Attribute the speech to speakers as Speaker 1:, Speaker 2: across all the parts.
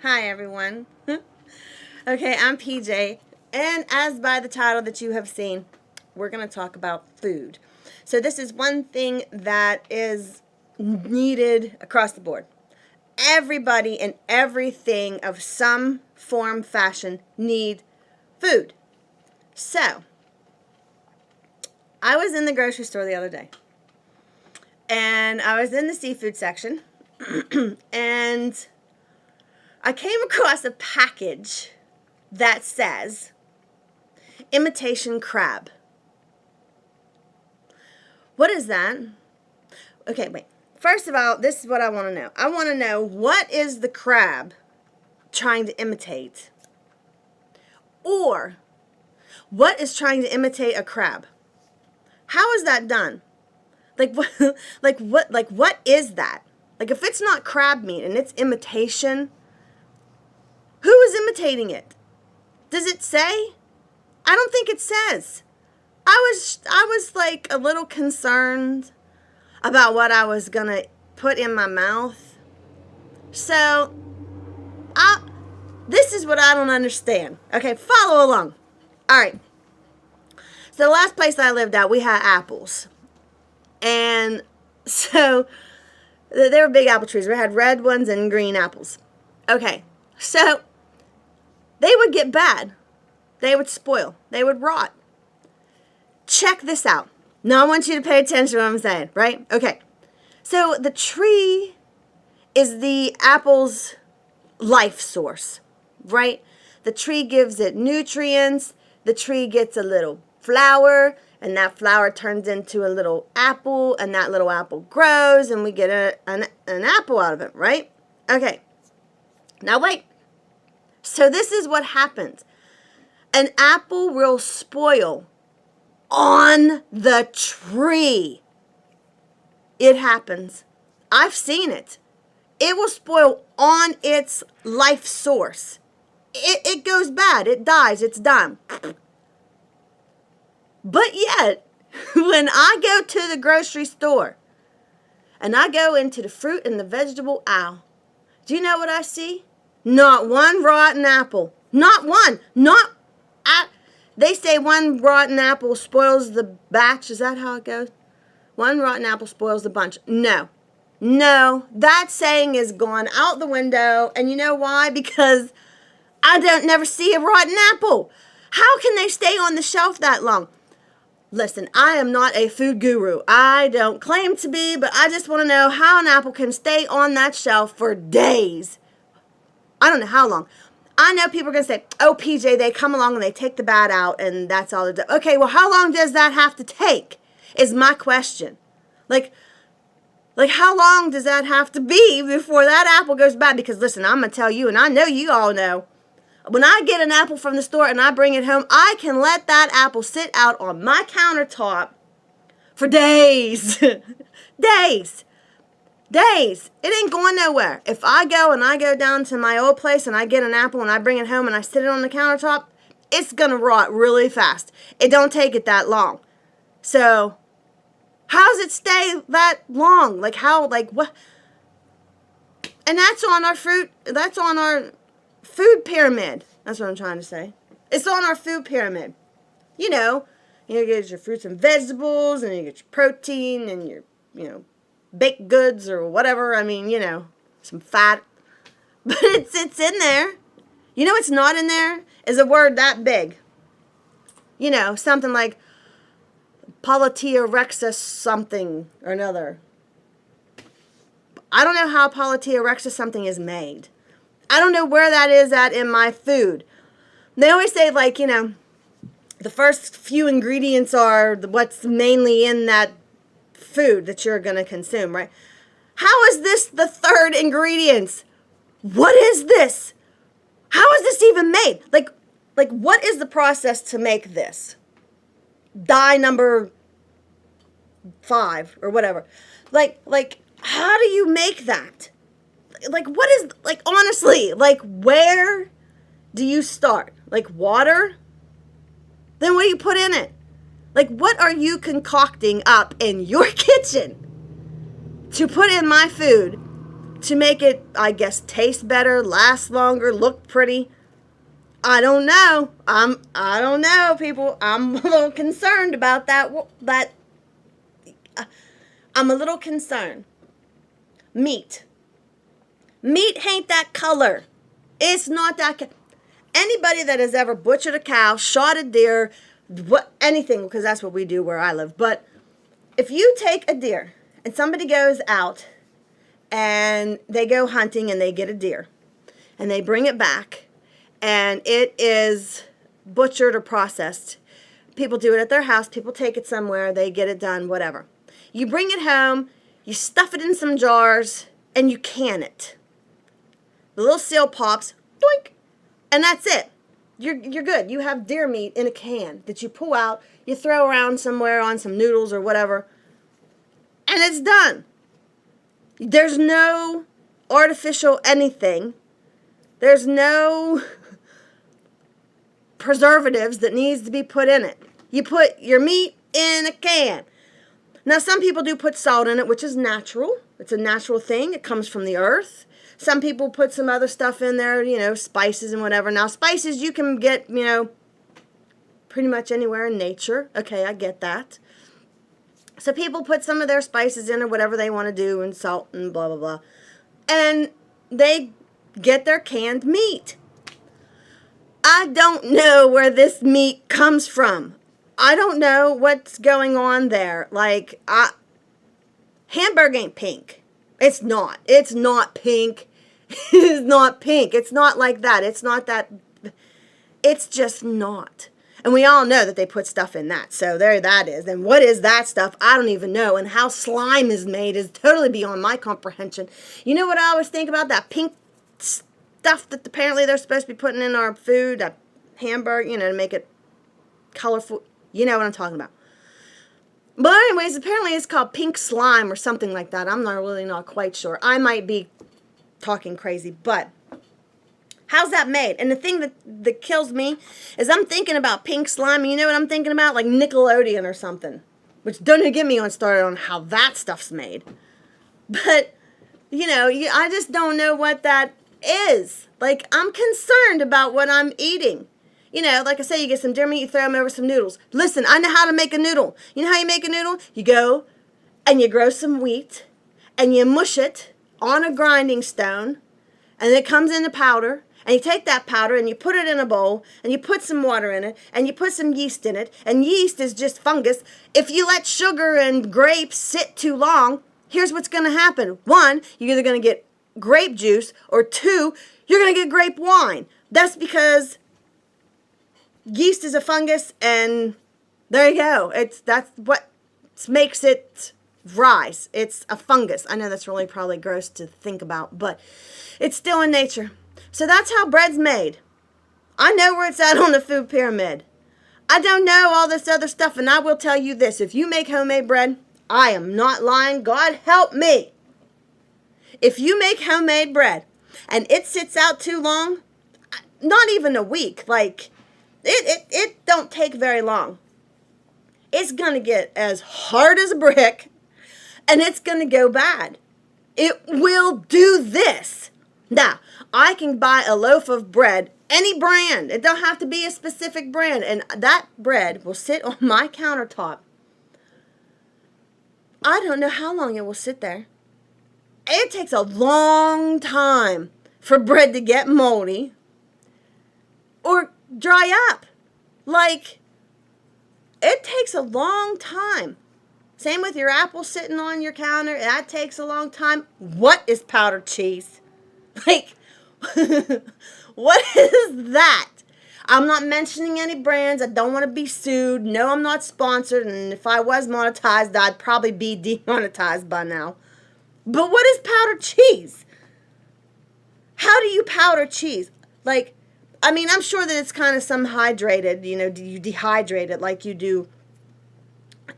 Speaker 1: Hi everyone. Okay, I'm PJ, and as by the title that you have seen, we're going to talk about food. So this is one thing that is needed across the board. Everybody and everything of some form, fashion, need food. So, I was in the grocery store the other day, and I was in the seafood section, and I came across a package that says imitation crab. What is that? Okay, wait. First of all, this is what I want to know. I want to know, what is the crab trying to imitate? Or what is trying to imitate a crab? How is that done? Like what is that? Like, if it's not crab meat and it's imitation, who is imitating it? Does it say? I don't think it says. I was like a little concerned about what I was gonna put in my mouth. So, this is what I don't understand. Okay, follow along. All right. So the last place I lived at, we had apples, and so they were big apple trees. We had red ones and green apples. Okay, so they would get bad. They would spoil. They would rot. Check this out. Now I want you to pay attention to what I'm saying, right? Okay. So the tree is the apple's life source, right? The tree gives it nutrients. The tree gets a little flower, and that flower turns into a little apple, and that little apple grows, and we get an apple out of it, right? Okay. Now wait. So this is what happens. An apple will spoil on the tree. It happens. I've seen it. It will spoil on its life source. It goes bad. It dies. It's done. But yet, when I go to the grocery store and I go into the fruit and the vegetable aisle, do you know what I see? Not one rotten apple. Not one. They say one rotten apple spoils the batch. Is that how it goes? One rotten apple spoils the bunch. No. That saying is gone out the window. And you know why? Because I don't never see a rotten apple. How can they stay on the shelf that long? Listen, I am not a food guru. I don't claim to be, but I just want to know how an apple can stay on that shelf for days. I don't know how long. I know people are going to say, oh, PJ, they come along and they take the bad out and that's all they're doing. Okay, well, how long does that have to take is my question. Like how long does that have to be before that apple goes bad? Because, listen, I'm going to tell you, and I know you all know, when I get an apple from the store and I bring it home, I can let that apple sit out on my countertop for days. Days. It ain't going nowhere. If I go down to my old place and I get an apple and I bring it home and I sit it on the countertop, it's going to rot really fast. It don't take it that long. So, how does it stay that long? What? And that's on our fruit, that's on our food pyramid. That's what I'm trying to say. It's on our food pyramid. You get your fruits and vegetables, and you get your protein and your, baked goods or whatever. I mean, some fat. But it's in there. You know what's not in there? Is a word that big. Something like Pjscloset something or another. I don't know how Pjscloset something is made. I don't know where that is at in my food. They always say, the first few ingredients are what's mainly in that food that you're going to consume, right? How is this the third ingredient? What is this? How is this even made? Like what is the process to make this? Dye number 5 or whatever. How do you make that? What is, honestly, where do you start? Water? Then what do you put in it? What are you concocting up in your kitchen to put in my food to make it, I guess, taste better, last longer, look pretty. I don't know. I don't know, people. I'm a little concerned about that. I'm a little concerned. Meat. Meat ain't that color. It's not that. Anybody that has ever butchered a cow, shot a deer, anything, because that's what we do where I live. But if you take a deer and somebody goes out and they go hunting and they get a deer and they bring it back and it is butchered or processed. People do it at their house. People take it somewhere. They get it done, whatever. You bring it home. You stuff it in some jars and you can it. The little seal pops, doink, and that's it. You're good. You have deer meat in a can that you pull out, you throw around somewhere on some noodles or whatever, and it's done. There's no artificial anything. There's no preservatives that needs to be put in it. You put your meat in a can. Now, some people do put salt in it, which is natural. It's a natural thing. It comes from the earth. Some people put some other stuff in there, spices and whatever. Now, spices you can get, pretty much anywhere in nature. Okay, I get that. So people put some of their spices in or whatever they want to do and salt and blah, blah, blah. And they get their canned meat. I don't know where this meat comes from. I don't know what's going on there. Like, hamburger ain't pink. It's not. It's not pink. It's not pink. It's not like that. It's not that. It's just not. And we all know that they put stuff in that. So there that is. And what is that stuff? I don't even know. And how slime is made is totally beyond my comprehension. You know what I always think about? That pink stuff that apparently they're supposed to be putting in our food. That hamburger, to make it colorful. You know what I'm talking about. But anyways, apparently it's called pink slime or something like that. I'm not quite sure. I might be talking crazy, but how's that made? And the thing that kills me is I'm thinking about pink slime. And you know what I'm thinking about? Like Nickelodeon or something. Which don't get me started on how that stuff's made. But, I just don't know what that is. Like, I'm concerned about what I'm eating. Like I say, you get some deer meat, you throw them over some noodles. Listen, I know how to make a noodle. You know how you make a noodle? You go and you grow some wheat and you mush it on a grinding stone and it comes into powder. And you take that powder and you put it in a bowl and you put some water in it and you put some yeast in it. And yeast is just fungus. If you let sugar and grapes sit too long, here's what's going to happen. One, you're either going to get grape juice, or two, you're going to get grape wine. That's because yeast is a fungus, and there you go. That's what makes it rise. It's a fungus. I know that's really probably gross to think about, but it's still in nature. So that's how bread's made. I know where it's at on the food pyramid. I don't know all this other stuff, and I will tell you this. If you make homemade bread, I am not lying. God help me. If you make homemade bread and it sits out too long, not even a week, like it don't take very long. It's going to get as hard as a brick and it's going to go bad. It will do this. Now, I can buy a loaf of bread, any brand. It don't have to be a specific brand. And that bread will sit on my countertop. I don't know how long it will sit there. It takes a long time for bread to get moldy or dry up. Like, it takes a long time. Same with your apple sitting on your counter. That takes a long time. What is powdered cheese? Like, what is that? I'm not mentioning any brands. I don't want to be sued. No, I'm not sponsored. And if I was monetized, I'd probably be demonetized by now. But what is powdered cheese? How do you powder cheese? Like, I mean, I'm sure that it's kind of some hydrated, you dehydrate it like you do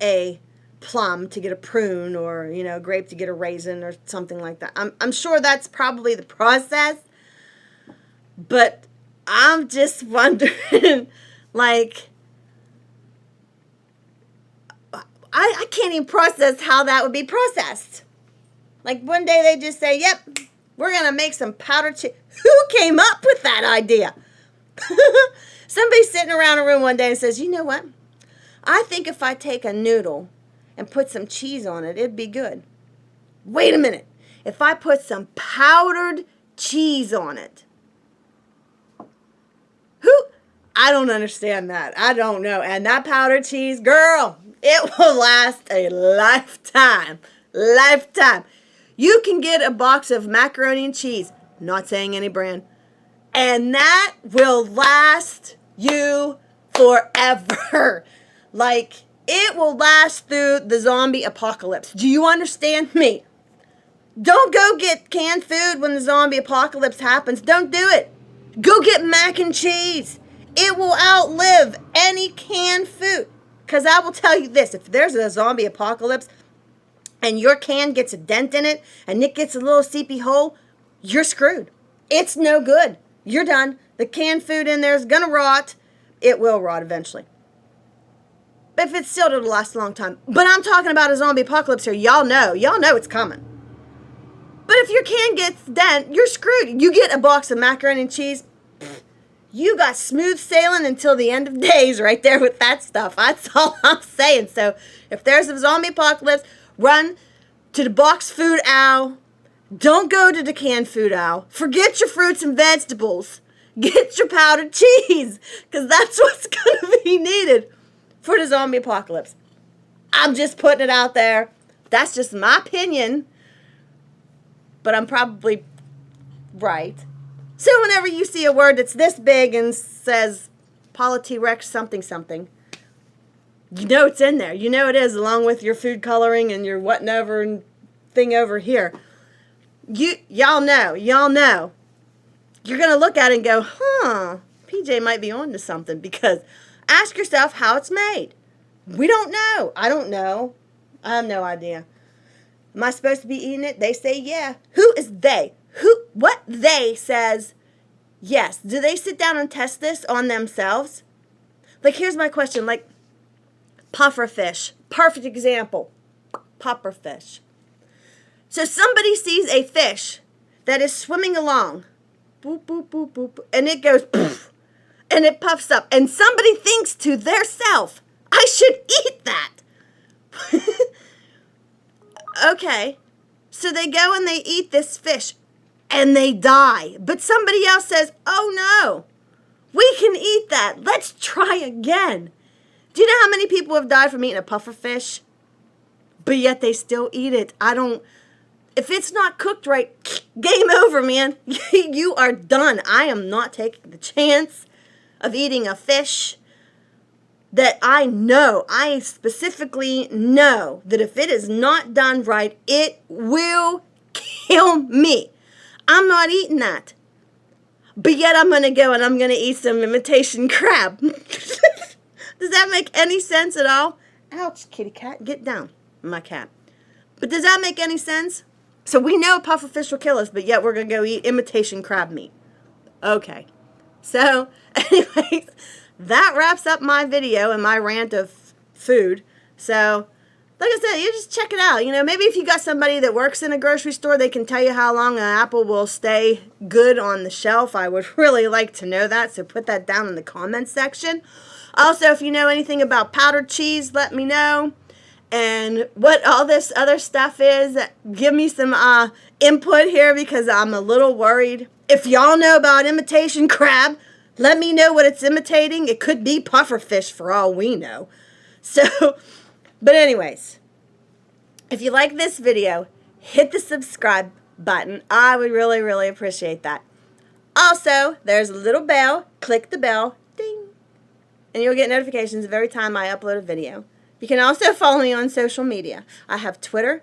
Speaker 1: a plum to get a prune, or, a grape to get a raisin or something like that. I'm sure that's probably the process. But I'm just wondering, like, I can't even process how that would be processed. Like, one day they just say, yep, We're going to make some powdered cheese. Who came up with that idea? Somebody's sitting around a room one day and says, you know what? I think if I take a noodle and put some cheese on it, it'd be good. Wait a minute. If I put some powdered cheese on it. I don't understand that. I don't know. And that powdered cheese, girl, it will last a lifetime. Lifetime. You can get a box of macaroni and cheese, not saying any brand, and that will last you forever. Like, it will last through the zombie apocalypse. Do you understand me? Don't go get canned food when the zombie apocalypse happens. Don't do it. Go get mac and cheese. It will outlive any canned food. Because I will tell you this, if there's a zombie apocalypse and your can gets a dent in it and it gets a little seepy hole, you're screwed. It's no good. You're done. The canned food in there is going to rot. It will rot eventually. But if it's sealed, it'll last a long time. But I'm talking about a zombie apocalypse here. Y'all know it's coming. But if your can gets dent, you're screwed. You get a box of macaroni and cheese, you got smooth sailing until the end of days right there with that stuff. That's all I'm saying. So if there's a zombie apocalypse, run to the box food aisle. Don't go to the canned food aisle. Forget your fruits and vegetables. Get your powdered cheese, because that's what's going to be needed for the zombie apocalypse. I'm just putting it out there. That's just my opinion, but I'm probably right. So whenever you see a word that's this big and says Politirex something something, you know it's in there. You know it is, along with your food coloring and your whatever and thing over here. Y'all know. You're going to look at it and go, PJ might be on to something, because ask yourself how it's made. We don't know. I don't know. I have no idea. Am I supposed to be eating it? They say yeah. Who is they? What they says yes. Do they sit down and test this on themselves? Like, here's my question. Like, puffer fish. Perfect example. Puffer fish. So somebody sees a fish that is swimming along. Boop, boop, boop, boop. And it goes poof. And it puffs up. And somebody thinks to their self, I should eat that. Okay. So they go and they eat this fish. And they die. But somebody else says, oh no, we can eat that. Let's try again. Do you know how many people have died from eating a puffer fish? But yet they still eat it. If it's not cooked right, game over, man. You are done. I am not taking the chance of eating a fish that I specifically know that if it is not done right, it will kill me. I'm not eating that. But yet I'm going to go and I'm going to eat some imitation crab. Does that make any sense at all? Ouch, kitty cat. Get down, my cat. But does that make any sense? So we know puffer fish will kill us, but yet we're going to go eat imitation crab meat. Okay. So, anyways, that wraps up my video and my rant of food. So, like I said, you just check it out. You know, maybe if you got somebody that works in a grocery store, they can tell you how long an apple will stay good on the shelf. I would really like to know that, so put that down in the comments section. Also, if you know anything about powdered cheese, let me know. And what all this other stuff is, give me some input here, because I'm a little worried. If y'all know about imitation crab, let me know what it's imitating. It could be puffer fish for all we know. So... But anyways, if you like this video, hit the subscribe button. I would really, really appreciate that. Also, there's a little bell. Click the bell. Ding. And you'll get notifications of every time I upload a video. You can also follow me on social media. I have Twitter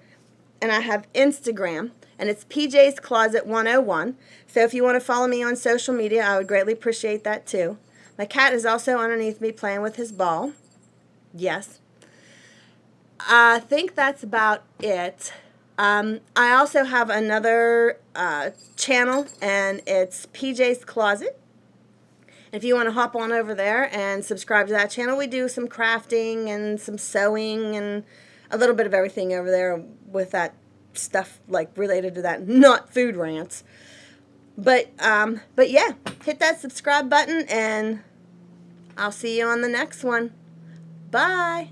Speaker 1: and I have Instagram. And it's Pjs Closet101. So if you want to follow me on social media, I would greatly appreciate that too. My cat is also underneath me playing with his ball. Yes. I think that's about it. I also have another channel, and it's Pjs Closet. If you want to hop on over there and subscribe to that channel, we do some crafting and some sewing and a little bit of everything over there with that stuff like related to that, not food rants. But yeah, hit that subscribe button, and I'll see you on the next one. Bye.